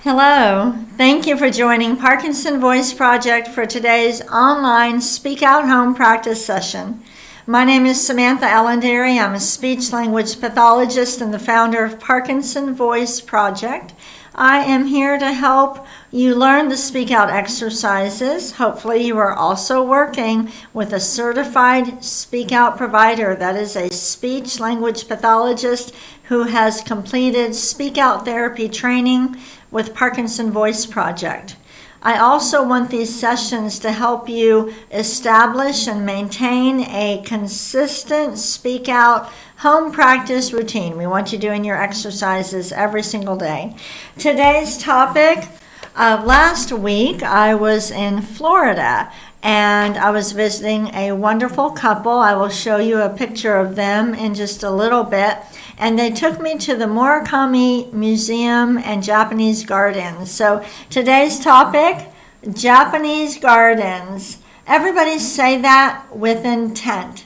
Hello, thank you for joining Parkinson Voice Project for today's online Speak Out Home practice session. My name is Samantha Allendary. I'm a speech language pathologist and the founder of Parkinson Voice Project. I am here to help you learn the Speak Out exercises. Hopefully you are also working with a certified Speak Out provider, that is a speech language pathologist who has completed Speak Out therapy training with Parkinson Voice Project. I also want these sessions to help you establish and maintain a consistent Speak Out home practice routine. We want you doing your exercises every single day. Today's topic, last week I was in Florida and I was visiting a wonderful couple. I will show you a picture of them in just a little bit. And they took me to the Murakami Museum and Japanese Gardens. So today's topic, Japanese Gardens. Everybody say that with intent.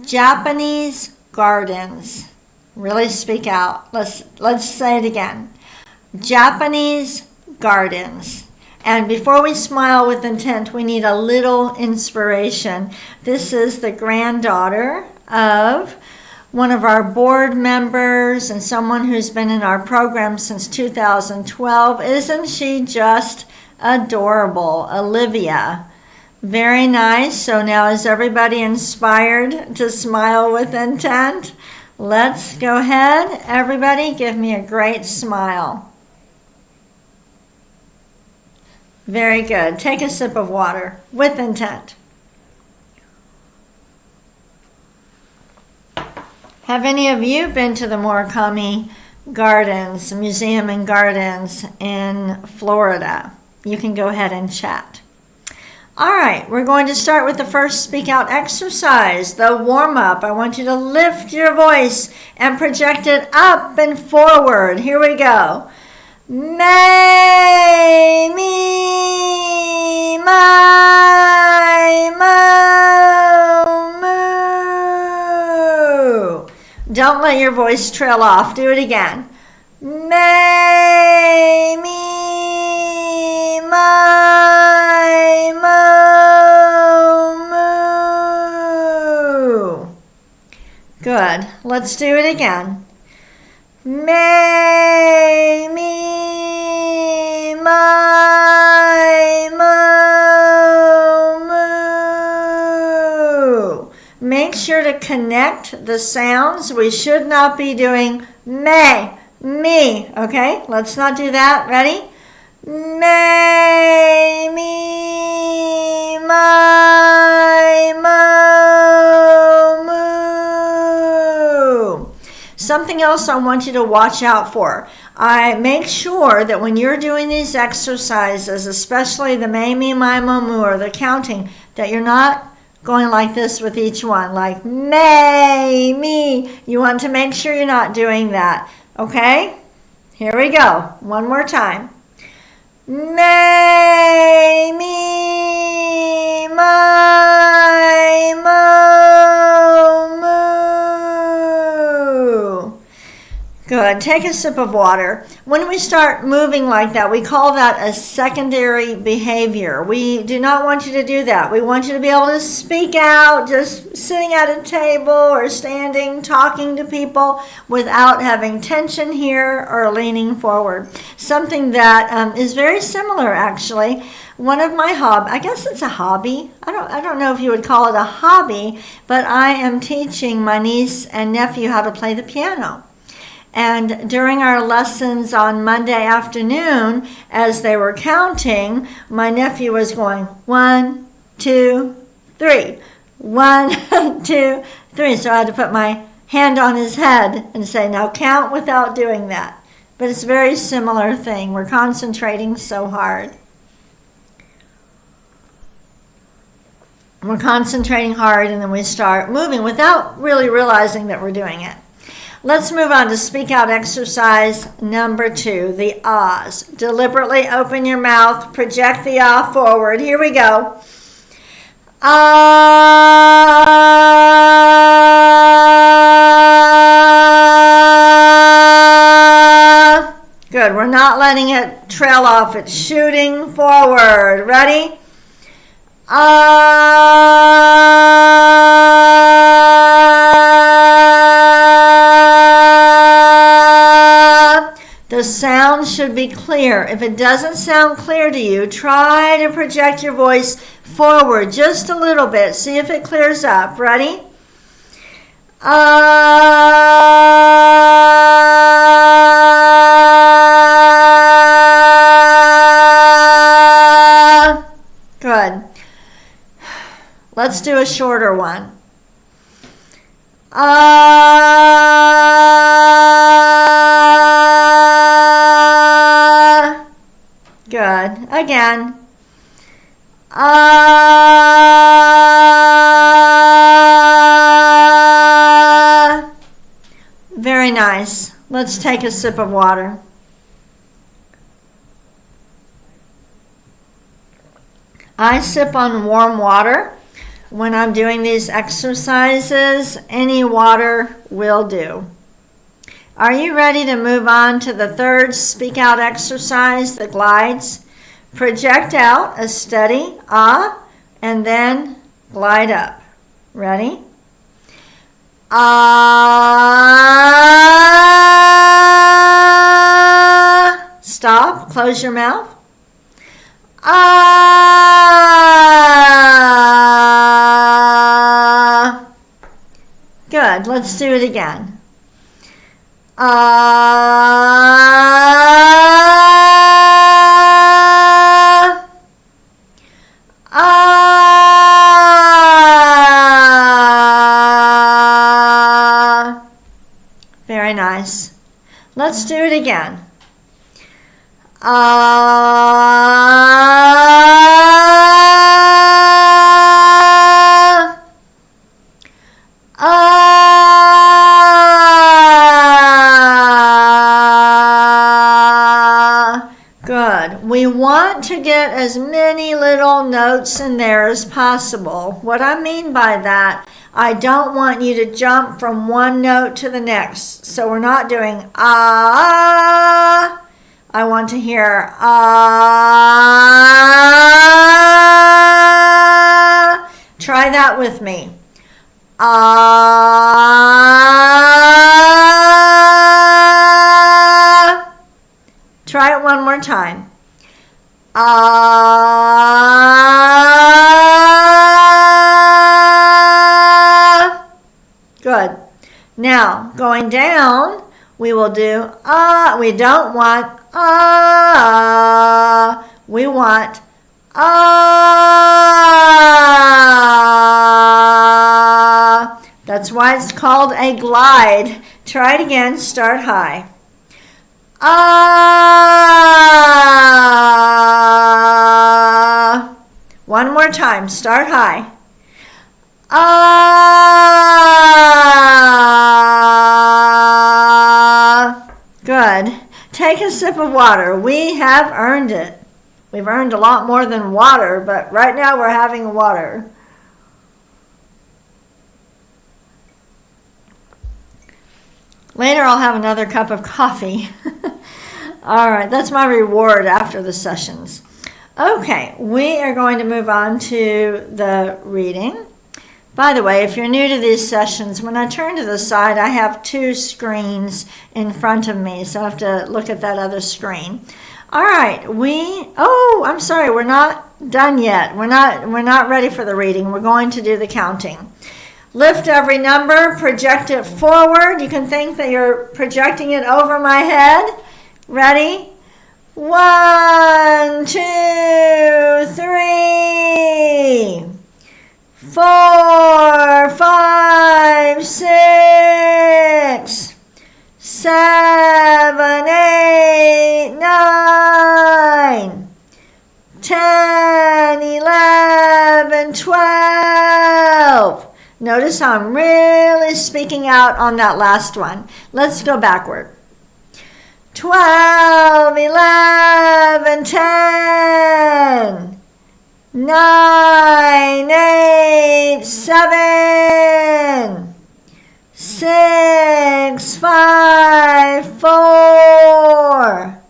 Japanese Gardens. Really speak out. Let's say it again. Japanese Gardens. And before we smile with intent, we need a little inspiration. This is the granddaughter of one of our board members and someone who's been in our program since 2012. Isn't she just adorable? Olivia. Very nice. So now is everybody inspired to smile with intent? Let's go ahead. Everybody give me a great smile. Very good. Take a sip of water with intent. Have any of you been to the Murakami Gardens, Museum and Gardens in Florida? You can go ahead and chat. All right, we're going to start with the first Speak Out exercise, the warm-up. I want you to lift your voice and project it up and forward. Here we go. May, me, my, mo, moo. Don't let your voice trail off. Do it again. May, me, my, mo, moo. Good. Let's do it again. May, me, my, mo, moo. Make sure to connect the sounds. We should not be doing may, me, okay? Let's not do that. Ready? May, me, my, mo, moo. Something else I want you to watch out for. I make sure that when you're doing these exercises, especially the may, me, my, mo, moo, or the counting, that you're not going like this with each one, like may, me. You want to make sure you're not doing that. Okay? Here we go. One more time. May, me, my, mo, moo. Good. Take a sip of water. When we start moving like that, we call that a secondary behavior. We do not want you to do that. We want you to be able to speak out, just sitting at a table or standing, talking to people without having tension here or leaning forward. Something that is very similar, actually. One of my I guess it's a hobby. I don't know if you would call it a hobby, but I am teaching my niece and nephew how to play the piano. And during our lessons on Monday afternoon, as they were counting, my nephew was going 1, 2, 3. 1, 2, 3. So I had to put my hand on his head and say, now count without doing that. But it's a very similar thing. We're concentrating so hard. We're concentrating hard and then we start moving without really realizing that we're doing it. Let's move on to Speak Out exercise number 2, the ahs. Deliberately open your mouth, project the ah forward. Here we go. Ah. Good. We're not letting it trail off. It's shooting forward. Ready? The sound should be clear. If it doesn't sound clear to you, try to project your voice forward just a little bit. See if it clears up. Ready? Good. Let's do a shorter one. Good. Again. Very nice. Let's take a sip of water. I sip on warm water when I'm doing these exercises. Any water will do. Are you ready to move on to the third speak out exercise, the glides? Project out a steady ah, and then glide up. Ready? Ah. Stop. Close your mouth. Ah. Good. Let's do it again. Ah. Ah. Very nice. Let's do it again. Good. We want to get as many little notes in there as possible. What I mean by that, I don't want you to jump from one note to the next. So we're not doing ah. I want to hear ah. Try that with me. Ah. Try it one more time. Ah. Good. Now, going down, we will do ah. We don't want ah. We want ah. That's why it's called a glide. Try it again. Start high. Ah. One more time. Start high. Ah. Good. Take a sip of water. We have earned it. We've earned a lot more than water, but right now we're having water. Later I'll have another cup of coffee. All right, that's my reward after the sessions. Okay, we are going to move on to the reading. By the way, if you're new to these sessions, when I turn to the side, I have two screens in front of me, so I have to look at that other screen. All right, I'm sorry, we're not done yet. We're not ready for the reading. We're going to do the counting. Lift every number, project it forward. You can think that you're projecting it over my head. Ready? 1, 2, 3, 4, 5, 6, 7, 8, 9, 10, 11, 12. Notice how I'm really speaking out on that last one. Let's go backward. 12, 11, 10, 9, 8, 7, 6, 5, 4,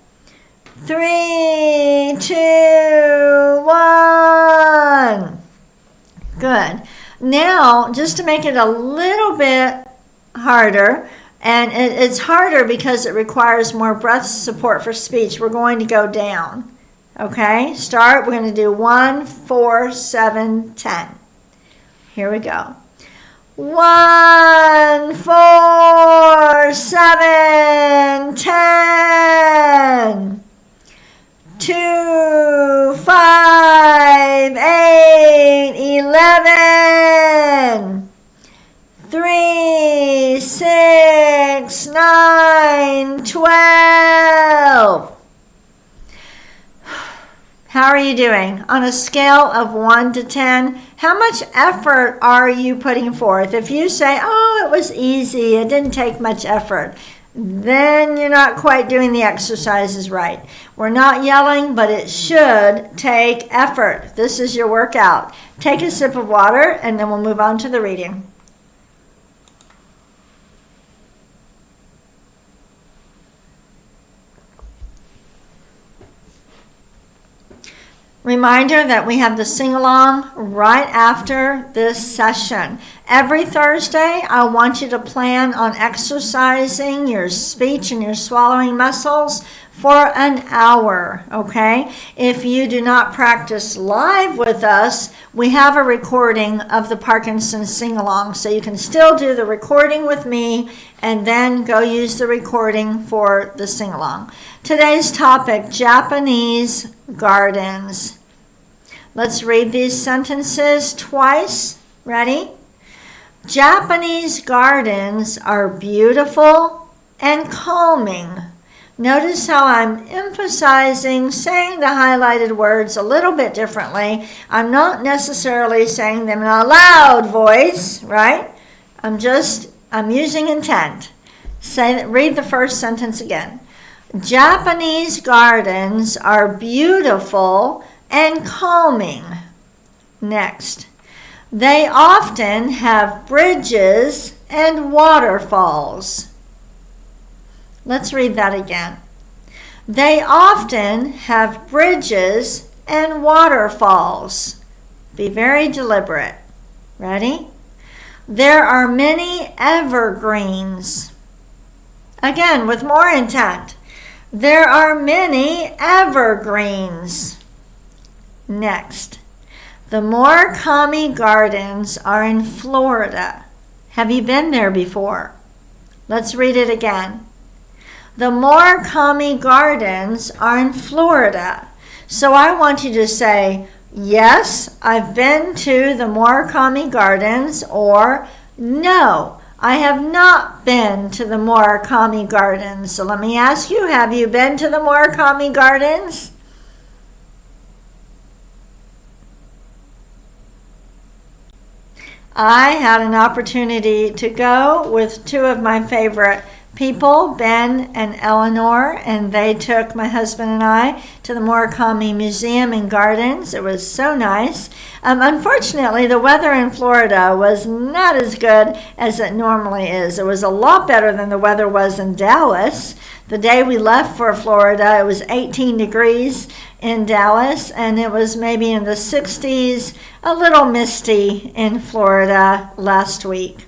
3, 2, 1. Good. Now, just to make it a little bit harder, and it's harder because it requires more breath support for speech, we're going to go down. Okay? Start. We're going to do 1, 4, 7, 10. Here we go. 1, 4, 7, 10. 2, 5, 8, 11. 3, 6, 9, 12. How are you doing? On a scale of 1 to 10, how much effort are you putting forth? If you say, oh, it was easy, it didn't take much effort, then you're not quite doing the exercises right. We're not yelling, but it should take effort. This is your workout. Take a sip of water, and then we'll move on to the reading. Reminder that we have the sing-along right after this session. Every Thursday, I want you to plan on exercising your speech and your swallowing muscles for an hour, okay? If you do not practice live with us, we have a recording of the Parkinson sing-along, so you can still do the recording with me and then go use the recording for the sing-along. Today's topic, Japanese gardens. Let's read these sentences twice. Ready? Japanese gardens are beautiful and calming. Notice how I'm emphasizing saying the highlighted words a little bit differently. I'm not necessarily saying them in a loud voice, right? I'm using intent. Read the first sentence again. Japanese gardens are beautiful and calming. Next. They often have bridges and waterfalls. Let's read that again. They often have bridges and waterfalls. Be very deliberate. Ready? There are many evergreens. Again, with more intent. There are many evergreens. Next. The Murakami Gardens are in Florida. Have you been there before? Let's read it again. The Murakami Gardens are in Florida. So I want you to say, yes, I've been to the Murakami Gardens, or no, I have not been to the Murakami Gardens. So let me ask you, have you been to the Murakami Gardens? I had an opportunity to go with two of my favorite people, Ben and Eleanor, and they took my husband and I to the Murakami Museum and Gardens. It was so nice. Unfortunately, the weather in Florida was not as good as it normally is. It was a lot better than the weather was in Dallas. The day we left for Florida, it was 18 degrees in Dallas, and it was maybe in the 60s, a little misty in Florida last week.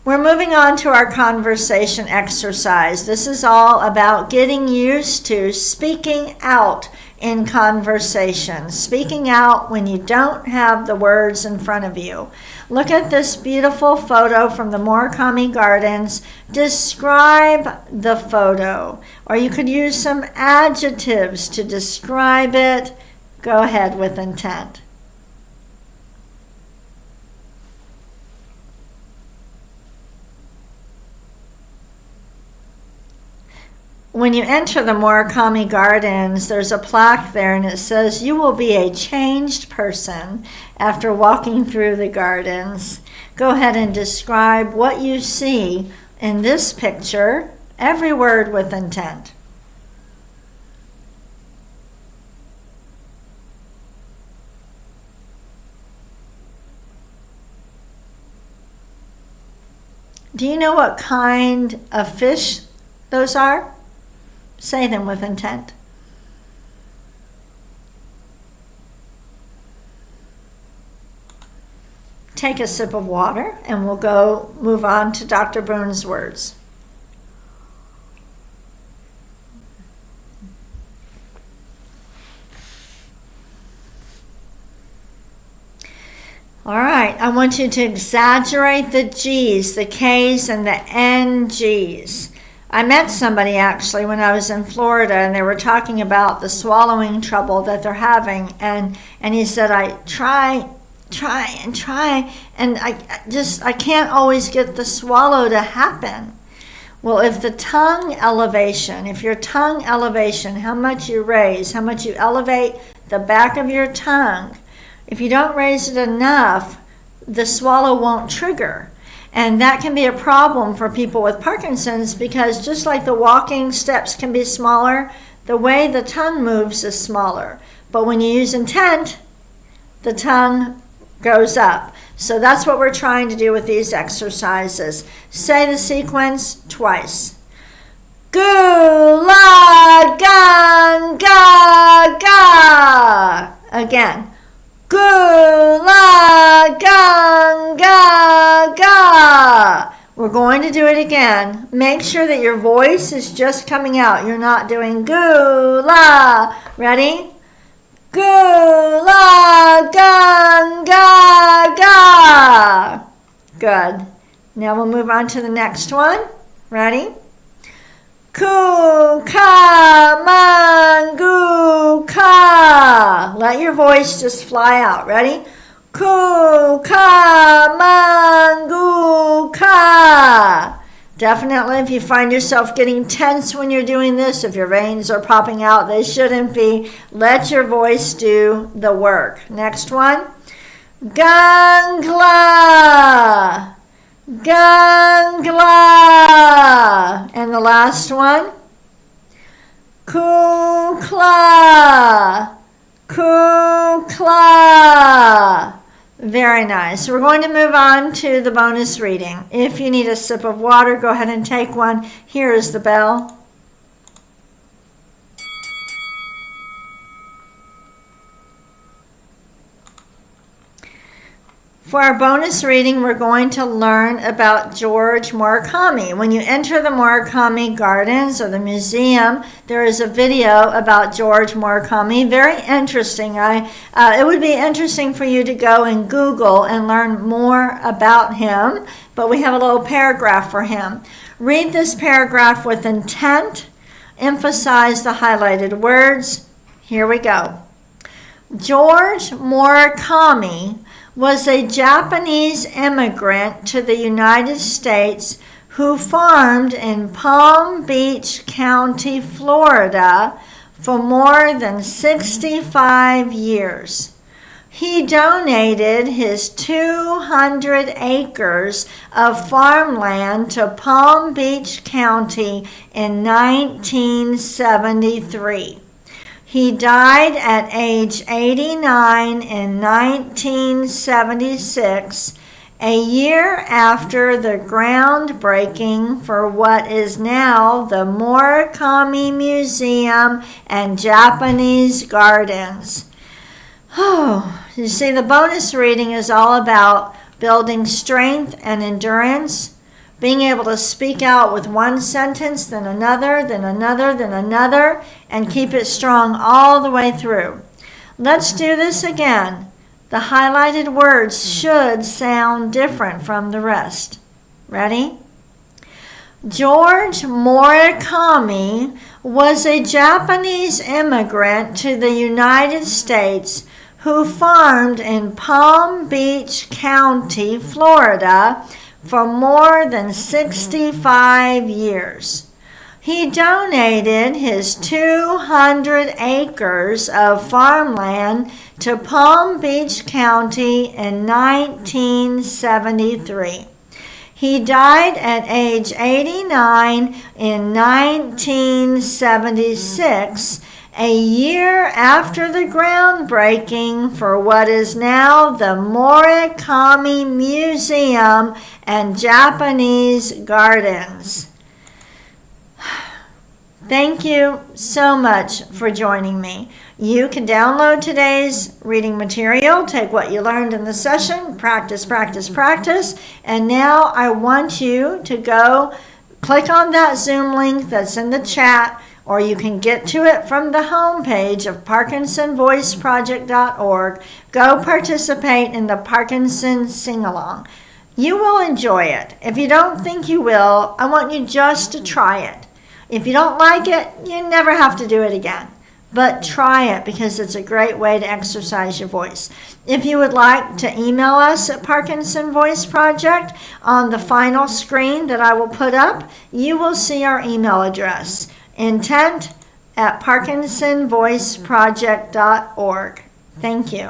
We're moving on to our conversation exercise. This is all about getting used to speaking out in conversation, speaking out when you don't have the words in front of you. Look at this beautiful photo from the Murakami Gardens. Describe the photo, or you could use some adjectives to describe it. Go ahead with intent. When you enter the Murakami Gardens, there's a plaque there and it says, "You will be a changed person after walking through the gardens." Go ahead and describe what you see in this picture, every word with intent. Do you know what kind of fish those are? Say them with intent. take a sip of water, and we'll move on to Dr. Boone's words. All right, I want you to exaggerate the G's, the K's, and the NG's. I met somebody actually when I was in Florida, and they were talking about the swallowing trouble that they're having, and he said, I try, and I can't always get the swallow to happen. Well, if your tongue elevation, how much you raise, how much you elevate the back of your tongue, if you don't raise it enough, the swallow won't trigger. And that can be a problem for people with Parkinson's, because just like the walking steps can be smaller, the way the tongue moves is smaller. But when you use intent, the tongue goes up. So that's what we're trying to do with these exercises. Say the sequence twice. Gu, la, gan, ga, ga. Again. Gu, la, gang, ga, ga. We're going to do it again. Make sure that your voice is just coming out. You're not doing gu, la. Ready? Gu, la, gang, ga, ga. Good. Now we'll move on to the next one. Ready? Ku, ka, man, gu, ka. Let your voice just fly out. Ready? Ku, ka, man, gu, ka. Definitely, if you find yourself getting tense when you're doing this, if your veins are popping out, they shouldn't be. Let your voice do the work. Next one. Gangla. Gangla. And the last one. Kukla. Kukla. Very nice. We're going to move on to the bonus reading. If you need a sip of water, go ahead and take one. Here is the bell. For our bonus reading, we're going to learn about George Murakami. When you enter the Murakami Gardens or the museum, there is a video about George Murakami. Very interesting. It would be interesting for you to go and Google and learn more about him, but we have a little paragraph for him. Read this paragraph with intent. Emphasize the highlighted words. Here we go. George Murakami was a Japanese immigrant to the United States who farmed in Palm Beach County, Florida for more than 65 years. He donated his 200 acres of farmland to Palm Beach County in 1973. He died at age 89 in 1976, a year after the groundbreaking for what is now the Murakami Museum and Japanese Gardens. Oh, you see, the bonus reading is all about building strength and endurance, being able to speak out with one sentence, then another, then another, then another, and keep it strong all the way through. Let's do this again. The highlighted words should sound different from the rest. Ready? George Murakami was a Japanese immigrant to the United States who farmed in Palm Beach County, Florida, for more than 65 years. He donated his 200 acres of farmland to Palm Beach County in 1973. He died at age 89 in 1976, a year after the groundbreaking for what is now the Murakami Museum and Japanese Gardens. Thank you so much for joining me. You can download today's reading material, take what you learned in the session, practice, practice, practice, and now I want you to go click on that Zoom link that's in the chat, or you can get to it from the homepage of ParkinsonVoiceProject.org. Go participate in the Parkinson Sing-Along. You will enjoy it. If you don't think you will, I want you just to try it. If you don't like it, you never have to do it again. But try it because it's a great way to exercise your voice. If you would like to email us at Parkinson Voice Project, on the final screen that I will put up, you will see our email address, intent@ParkinsonVoiceProject.org. Thank you.